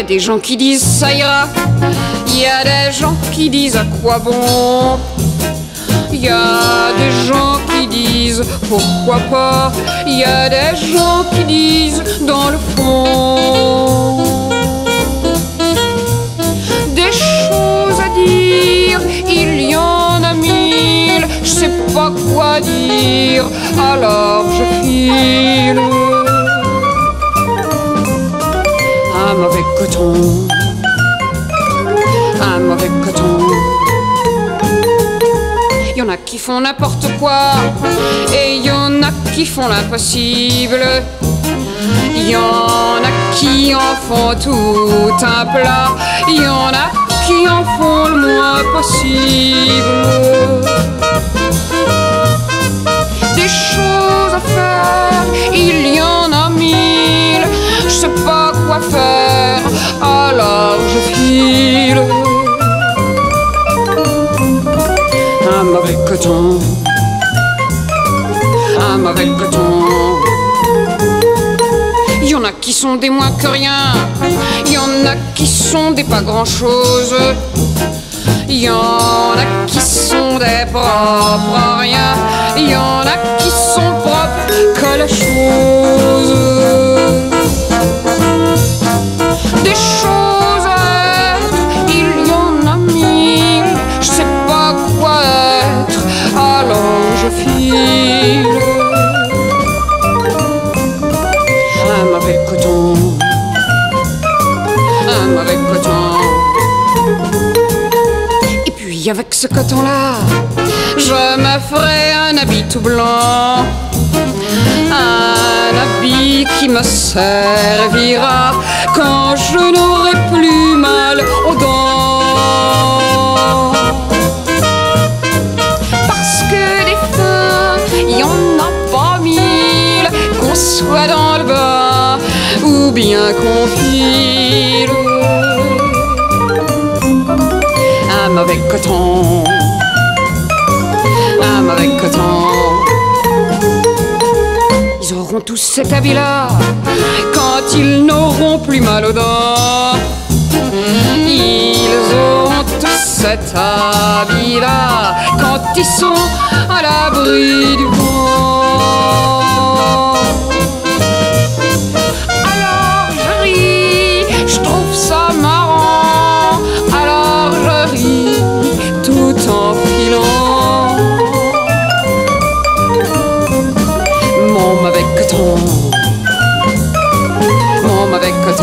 a des gens qui disent ça ira, il y a des gens qui disent à quoi bon, il y a des gens qui disent pourquoi pas, il y a des gens qui disent dans le fond. Des choses à dire, il y en a mille, je sais pas quoi dire, alors je file. Un mauvais coton, un mauvais coton. Il y en a qui font n'importe quoi, et il y en a qui font l'impossible. Il y en a qui en font tout un plat, il y en a qui en font le moins possible. Des choses à faire, il y en a mille, je sais pas quoi faire, alors je file. Un mauvais coton, un mauvais coton. Il y en a qui sont des moins que rien, il y en a qui sont des pas grand-chose, il y en a qui sont des propres à rien, il y en a qui sont propres que la chose. Des choses à être, il y en a mille, je sais pas quoi être, alors je file. Un mauvais coton, un mauvais coton. Et puis avec ce coton-là, je me ferai un habit tout blanc, un habit qui me servira quand je n'aurai plus mal aux dents. Parce que des fins, il y en a pas mille, qu'on soit dans le bas ou bien qu'on file. Un mauvais coton, un mauvais coton. Ils auront tous cet habit-là quand ils n'auront plus mal aux dents. Ils auront tous cet habit-là quand ils sont à l'abri du vent. Alors je ris, je trouve ça marrant, alors je ris tout en filant. Mon mauvais coton, mon mauvais coton.